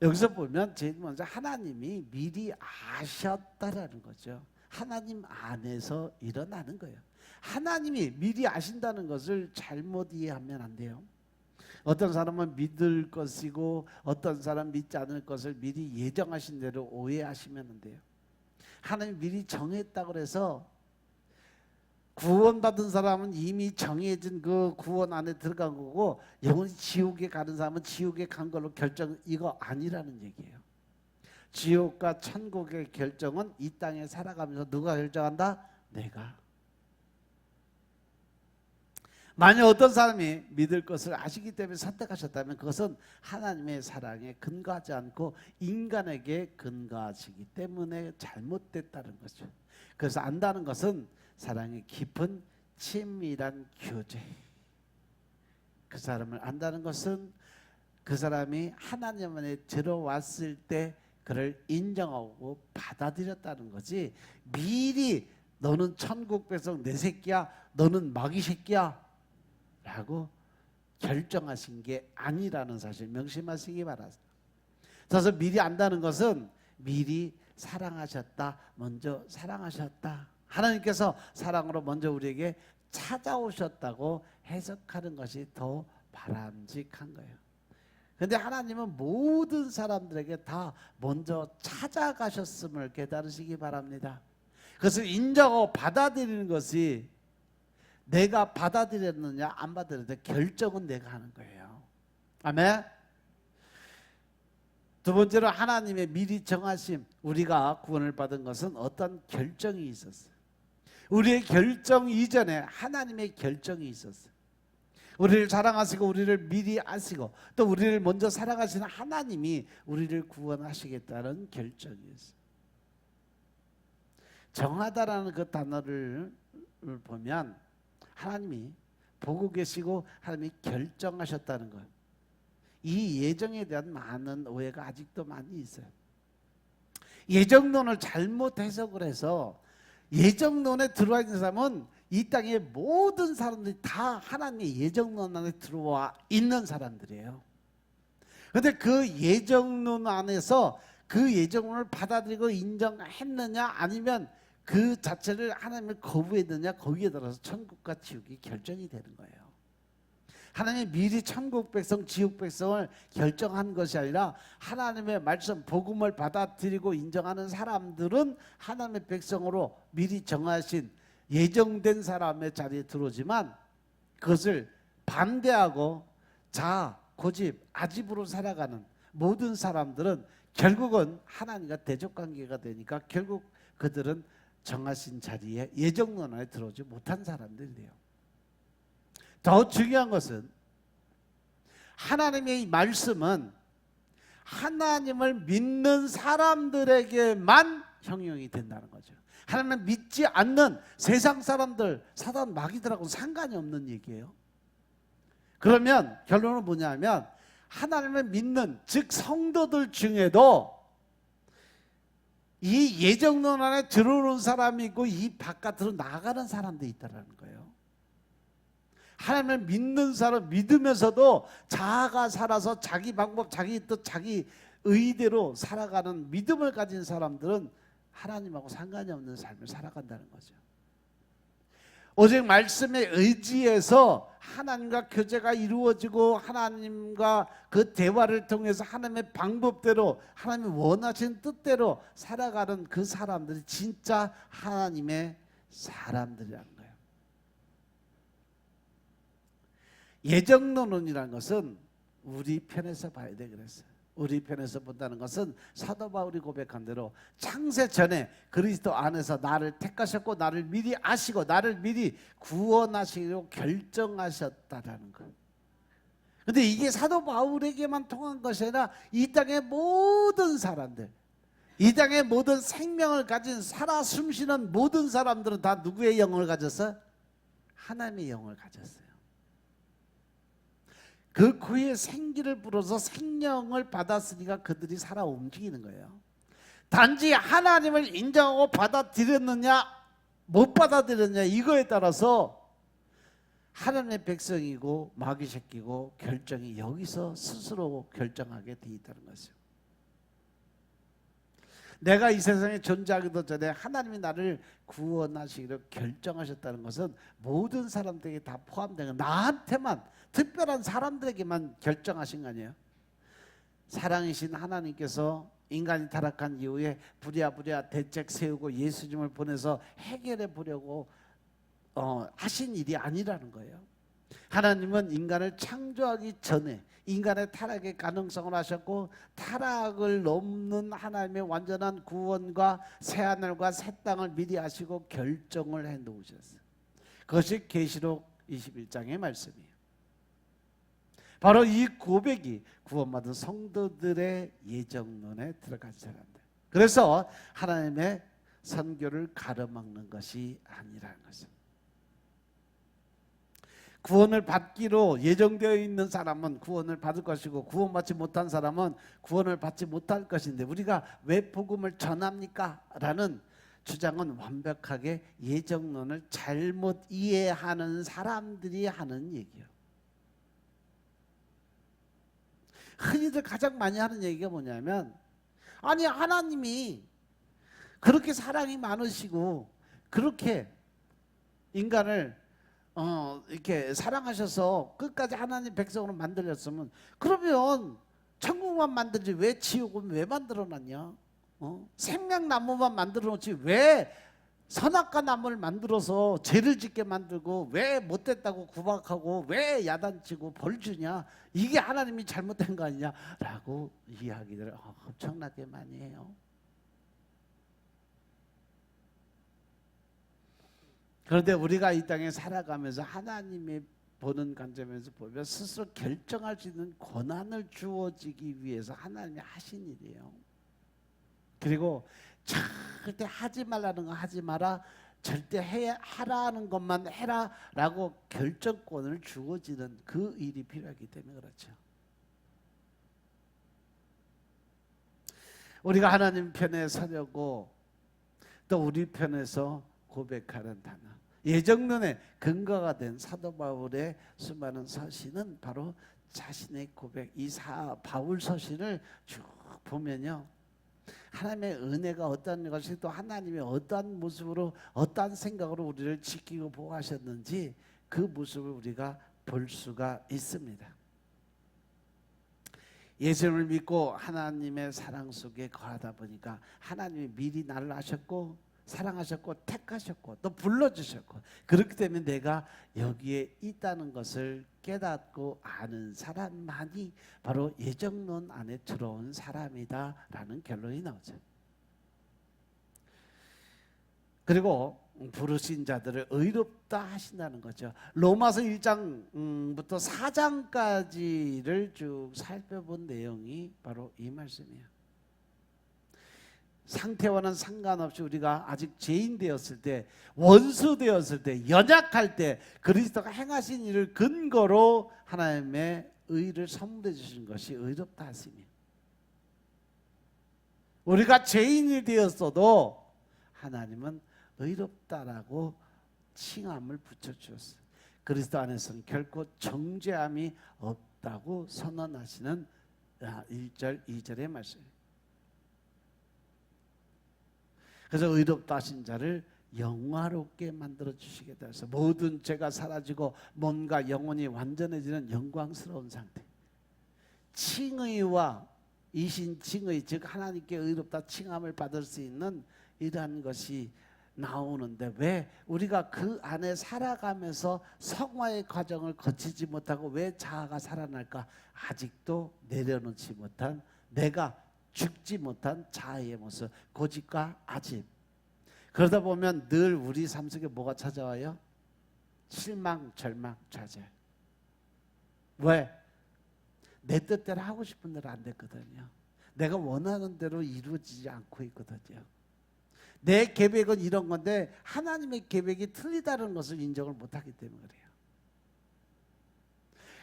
여기서 보면 제일 먼저 하나님이 미리 아셨다라는 거죠. 하나님 안에서 일어나는 거예요. 하나님이 미리 아신다는 것을 잘못 이해하면 안 돼요. 어떤 사람은 믿을 것이고 어떤 사람 믿지 않을 것을 미리 예정하신 대로 오해하시면 안 돼요. 하나님이 미리 정했다고 해서 구원받은 사람은 이미 정해진 그 구원 안에 들어간 거고 영원히 지옥에 가는 사람은 지옥에 간 걸로 결정, 이거 아니라는 얘기예요. 지옥과 천국의 결정은 이 땅에 살아가면서 누가 결정한다? 내가. 만약 어떤 사람이 믿을 것을 아시기 때문에 선택하셨다면 그것은 하나님의 사랑에 근거하지 않고 인간에게 근거하시기 때문에 잘못됐다는 거죠. 그래서 안다는 것은 사랑의 깊은 친밀한 교제. 그 사람을 안다는 것은 그 사람이 하나님 안에 들어왔을 때 그를 인정하고 받아들였다는 거지, 미리 너는 천국 백성 내 새끼야, 너는 마귀 새끼야 라고 결정하신 게 아니라는 사실 명심하시기 바랍니다. 그래서 미리 안다는 것은 미리 사랑하셨다, 먼저 사랑하셨다, 하나님께서 사랑으로 먼저 우리에게 찾아오셨다고 해석하는 것이 더 바람직한 거예요. 그런데 하나님은 모든 사람들에게 다 먼저 찾아가셨음을 깨달으시기 바랍니다. 그것을 인정하고 받아들이는 것이, 내가 받아들였느냐 안 받아들였느냐 결정은 내가 하는 거예요. 아멘. 두 번째로 하나님의 미리 정하심, 우리가 구원을 받은 것은 어떤 결정이 있었어요. 우리의 결정 이전에 하나님의 결정이 있었어요. 우리를 사랑하시고 우리를 미리 아시고 또 우리를 먼저 사랑하시는 하나님이 우리를 구원하시겠다는 결정이었어요. 정하다라는 그 단어를 보면 하나님이 보고 계시고 하나님이 결정하셨다는 것, 이 예정에 대한 많은 오해가 아직도 많이 있어요. 예정론을 잘못 해석을 해서 예정론에 들어와 있는 사람은 이 땅의 모든 사람들이 다 하나님의 예정론 안에 들어와 있는 사람들이에요. 그런데 그 예정론 안에서 그 예정론을 받아들이고 인정했느냐 아니면 그 자체를 하나님을 거부했느냐, 거기에 따라서 천국과 지옥이 결정이 되는 거예요. 하나님이 미리 천국 백성, 지옥 백성을 결정한 것이 아니라 하나님의 말씀, 복음을 받아들이고 인정하는 사람들은 하나님의 백성으로 미리 정하신 예정된 사람의 자리에 들어오지만 그것을 반대하고 자아, 고집, 아집으로 살아가는 모든 사람들은 결국은 하나님과 대적관계가 되니까 결국 그들은 정하신 자리에 예정론 안에 들어오지 못한 사람들이 돼요. 더 중요한 것은 하나님의 이 말씀은 하나님을 믿는 사람들에게만 형용이 된다는 거죠. 하나님을 믿지 않는 세상 사람들, 사단 마귀들하고는 상관이 없는 얘기예요. 그러면 결론은 뭐냐면 하나님을 믿는, 즉 성도들 중에도 이 예정론 안에 들어오는 사람이 있고 이 바깥으로 나가는 사람들이 있다는 거예요. 하나님을 믿는 사람, 믿으면서도 자아가 살아서 자기 방법, 자기 뜻, 자기 의대로 살아가는 믿음을 가진 사람들은 하나님하고 상관이 없는 삶을 살아간다는 거죠. 오직 말씀에 의지해서 하나님과 교제가 이루어지고 하나님과 그 대화를 통해서 하나님의 방법대로 하나님이 원하시는 뜻대로 살아가는 그 사람들이 진짜 하나님의 사람들이라는 거예요. 예정론이라는 것은 우리 편에서 봐야 돼 그랬어요. 우리 편에서 본다는 것은 사도 바울이 고백한 대로 창세 전에 그리스도 안에서 나를 택하셨고 나를 미리 아시고 나를 미리 구원하시기로 결정하셨다라는 거예요. 근데 이게 사도 바울에게만 통한 것이 아니라 이 땅의 모든 사람들, 이 땅의 모든 생명을 가진 살아 숨쉬는 모든 사람들은 다 누구의 영을 가졌어요? 하나님의 영을 가졌어요. 그 코에 생기를 불어서 생명을 받았으니까 그들이 살아 움직이는 거예요. 단지 하나님을 인정하고 받아들였느냐 못 받아들였느냐 이거에 따라서 하나님의 백성이고 마귀 새끼고 결정이 여기서 스스로 결정하게 돼 있다는 것이죠. 내가 이 세상에 존재하기도 전에 하나님이 나를 구원하시기로 결정하셨다는 것은 모든 사람들에게 다 포함된 거, 나한테만 특별한 사람들에게만 결정하신 거 아니에요? 사랑이신 하나님께서 인간이 타락한 이후에 부랴부랴 대책 세우고 예수님을 보내서 해결해 보려고 하신 일이 아니라는 거예요. 하나님은 인간을 창조하기 전에 인간의 타락의 가능성을 하셨고 타락을 넘는 하나님의 완전한 구원과 새하늘과 새 땅을 미리 하시고 결정을 해 놓으셨어요. 그것이 계시록 21장의 말씀이에요. 바로 이 고백이 구원받은 성도들의 예정론에 들어간 사람들. 그래서 하나님의 선교를 가로막는 것이 아니라는 것입니다. 구원을 받기로 예정되어 있는 사람은 구원을 받을 것이고 구원받지 못한 사람은 구원을 받지 못할 것인데 우리가 왜 복음을 전합니까? 라는 주장은 완벽하게 예정론을 잘못 이해하는 사람들이 하는 얘기예요. 흔히들 가장 많이 하는 얘기가 뭐냐면 아니 하나님이 그렇게 사랑이 많으시고 그렇게 인간을 이렇게 사랑하셔서 끝까지 하나님 백성으로 만들었으면 그러면 천국만 만들지 왜 지옥은 왜 만들어놨냐? 생명나무만 만들어놓지 왜 선악과 나무를 만들어서 죄를 짓게 만들고 왜 못됐다고 구박하고 왜 야단치고 벌 주냐? 이게 하나님이 잘못된 거 아니냐? 라고 이야기를 엄청나게 많이 해요. 그런데 우리가 이 땅에 살아가면서 하나님의 보는 관점에서 보면 스스로 결정할 수 있는 권한을 주어지기 위해서 하나님이 하신 일이에요. 그리고 절대 하지 말라는 거 하지 마라, 절대 하라는 것만 해라라고 결정권을 주어지는 그 일이 필요하기 때문에 그렇죠. 우리가 하나님 편에 서려고 또 우리 편에서 고백하는 단어, 예정론의 근거가 된 사도 바울의 수많은 서신은 바로 자신의 고백, 이 바울 서신을 쭉 보면요, 하나님의 은혜가 어떠한 것이 또 하나님의 어떠한 모습으로 어떠한 생각으로 우리를 지키고 보호하셨는지 그 모습을 우리가 볼 수가 있습니다. 예수님을 믿고 하나님의 사랑 속에 거하다 보니까 하나님이 미리 나를 아셨고 사랑하셨고 택하셨고 또 불러주셨고 그렇기 때문에 내가 여기에 있다는 것을 깨닫고 아는 사람만이 바로 예정론 안에 들어온 사람이다라는 결론이 나오죠. 그리고 부르신 자들을 의롭다 하신다는 거죠. 로마서 1장부터 4장까지를 쭉 살펴본 내용이 바로 이 말씀이에요. 상태와는 상관없이 우리가 아직 죄인 되었을 때, 원수 되었을 때, 연약할 때 그리스도가 행하신 일을 근거로 하나님의 의를 선물해 주신 것이 의롭다 하심이에요. 우리가 죄인이 되었어도 하나님은 의롭다라고 칭함을 붙여주었어요. 그리스도 안에서는 결코 정죄함이 없다고 선언하시는 1절, 2절의 말씀이에요. 그래서 의롭다 하신 자를 영화롭게 만들어 주시게 되어서 모든 죄가 사라지고 몸과 영혼이 완전해지는 영광스러운 상태. 칭의와 이신 칭의, 즉 하나님께 의롭다 칭함을 받을 수 있는 이러한 것이 나오는데 왜 우리가 그 안에 살아가면서 성화의 과정을 거치지 못하고 왜 자아가 살아날까? 아직도 내려놓지 못한, 내가 죽지 못한 자아의 모습, 고집과 아집. 그러다 보면 늘 우리 삶 속에 뭐가 찾아와요? 실망, 절망, 좌절. 왜? 내 뜻대로 하고 싶은 대로 안 됐거든요. 내가 원하는 대로 이루어지지 않고 있거든요. 내 계획은 이런 건데 하나님의 계획이 틀리다는 것을 인정을 못하기 때문에 그래요.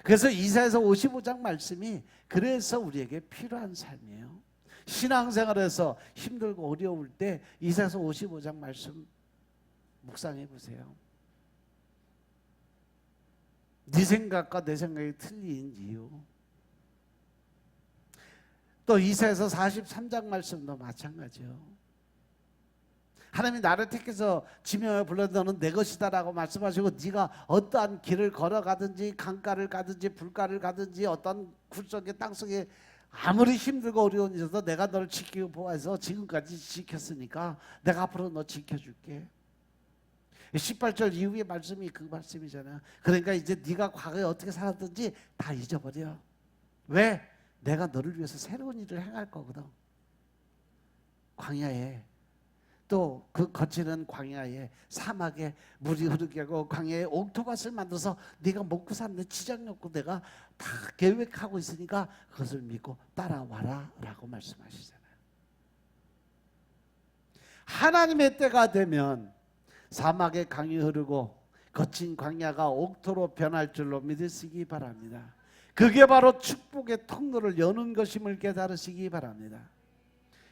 그래서 이사야서 55장 말씀이 그래서 우리에게 필요한 삶이에요. 신앙생활에서 힘들고 어려울 때 이사야서 55장 말씀 묵상해 보세요. 네 생각과 내 생각이 틀린 이유. 또 이사야서 43장 말씀도 마찬가지요. 하나님이 나를 택해서 지명을 불러 너는 내 것이다라고 말씀하시고 네가 어떠한 길을 걸어가든지 강가를 가든지 불가를 가든지 어떤 굴속에 땅속에 아무리 힘들고 어려운 일도 내가 너를 지키고 보호해서 지금까지 지켰으니까 내가 앞으로 너 지켜줄게. 18절 이후의 말씀이 그 말씀이잖아요. 그러니까 이제 네가 과거에 어떻게 살았든지 다 잊어버려. 왜? 내가 너를 위해서 새로운 일을 행할 거거든. 광야에 또 그 거치는 광야에 사막에 물이 흐르게 하고 광야에 옥토밭을 만들어서 네가 먹고 사는 지장이 없고 내가 다 계획하고 있으니까 그것을 믿고 따라와라 라고 말씀하시잖아요. 하나님의 때가 되면 사막에 강이 흐르고 거친 광야가 옥토로 변할 줄로 믿으시기 바랍니다. 그게 바로 축복의 통로를 여는 것임을 깨달으시기 바랍니다.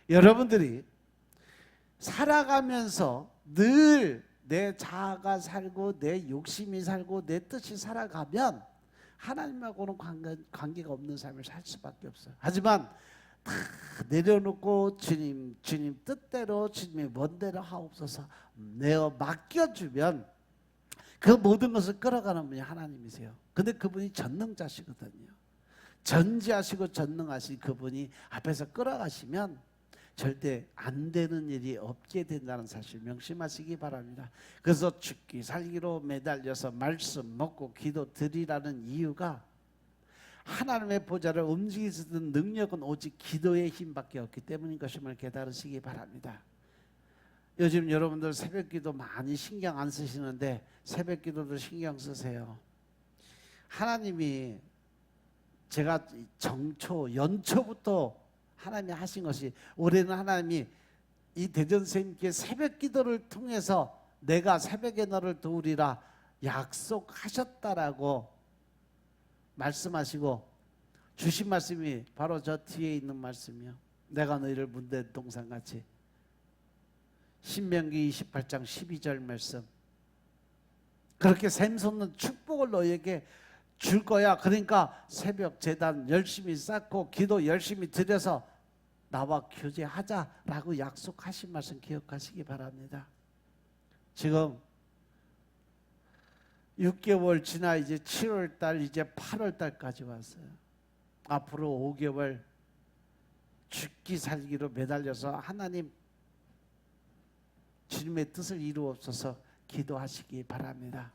여러분들이 살아가면서 늘 내 자아가 살고 내 욕심이 살고 내 뜻이 살아가면 하나님하고는 관계가 없는 삶을 살 수밖에 없어요. 하지만 다 내려놓고 주님 뜻대로 주님의 원대로 하옵소서 내어 맡겨주면 그 모든 것을 끌어가는 분이 하나님이세요. 근데 그분이 전능자시거든요. 전지하시고 전능하신 그분이 앞에서 끌어가시면 절대 안 되는 일이 없게 된다는 사실 명심하시기 바랍니다. 그래서 죽기 살기로 매달려서 말씀 먹고 기도 드리라는 이유가 하나님의 보좌를 움직일 수 있는 능력은 오직 기도의 힘밖에 없기 때문인 것임을 깨달으시기 바랍니다. 요즘 여러분들 새벽기도 많이 신경 안 쓰시는데 새벽기도도 신경 쓰세요. 하나님이 제가 연초부터 하나님이 하신 것이 올해는 하나님이 이 대전 선생님께 새벽기도를 통해서 내가 새벽에 너를 도우리라 약속하셨다라고 말씀하시고 주신 말씀이 바로 저 뒤에 있는 말씀이요. 내가 너희를 문대 동산같이 신명기 28장 12절 말씀. 그렇게 샘솟는 축복을 너희에게 줄 거야. 그러니까 새벽 제단 열심히 쌓고 기도 열심히 드려서 나와 교제하자라고 약속하신 말씀 기억하시기 바랍니다. 지금 6개월 지나 이제 7월 달 이제 8월 달까지 왔어요. 앞으로 5개월 죽기 살기로 매달려서 하나님 주님의 뜻을 이루옵소서 기도하시기 바랍니다.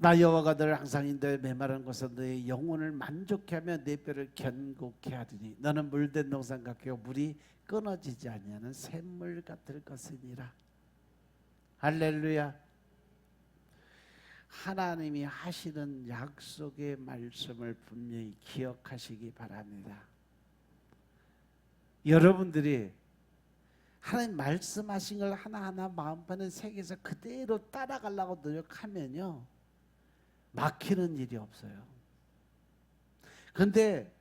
나 여호와가 너를 항상 인도에 메마른 곳에서 너의 영혼을 만족케 하며 내 뼈를 견고케 하리니 너는 물된 동산 같고 물이 끊어지지 아니하는 샘물 같을 것이니라. 할렐루야. 하나님이 하시는 약속의 말씀을 분명히 기억하시기 바랍니다. 여러분들이 하나님 말씀하신 걸 하나하나 마음판에 새겨서 그대로 따라가려고 노력하면요 막히는 일이 없어요. 근데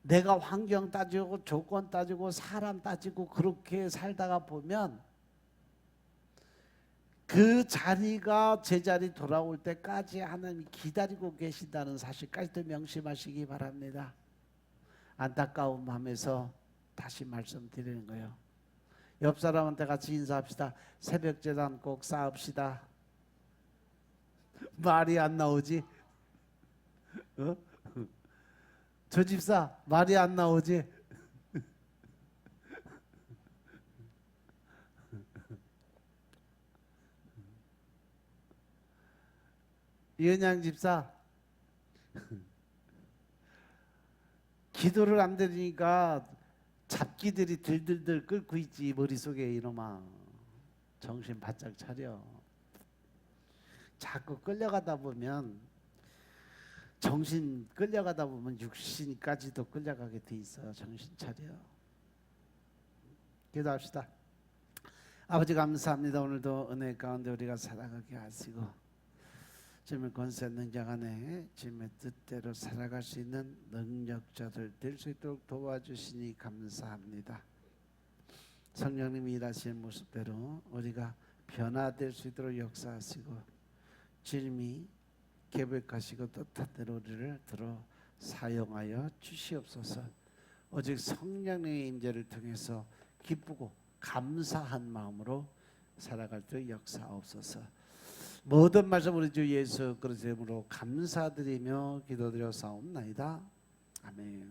내가 환경 따지고 조건 따지고 사람 따지고 그렇게 살다가 보면 그 자리가 제자리 돌아올 때까지 하나님이 기다리고 계신다는 사실까지도 명심하시기 바랍니다. 안타까운 마음에서 다시 말씀드리는 거예요. 옆 사람한테 같이 인사합시다. 새벽 제단 꼭 쌓읍시다. 말이 안 나오지? 어? 저 집사 말이 안 나오지? 이은양 집사 기도를 안 들으니까 잡기들이 들들들 끓고 있지. 머릿속에 이놈아, 정신 바짝 차려. 자꾸 끌려가다 보면, 정신 끌려가다 보면 육신까지도 끌려가게 돼 있어. 정신 차려. 기도합시다. 아버지 감사합니다. 오늘도 은혜 가운데 우리가 살아가게 하시고 주님의 권세 능력 안에 주님의 뜻대로 살아갈 수 있는 능력자들 될 수 있도록 도와주시니 감사합니다. 성령님이 일하시는 모습대로 우리가 변화될 수 있도록 역사하시고 주님이 계획하시고 뜻한 대로 우리를 들어 사용하여 주시옵소서. 오직 성령의 임재를 통해서 기쁘고 감사한 마음으로 살아갈 때 역사하옵소서. 모든 말씀 우리 주 예수 그리스도의 이름으로 감사드리며 기도드려 사옵나이다. 아멘.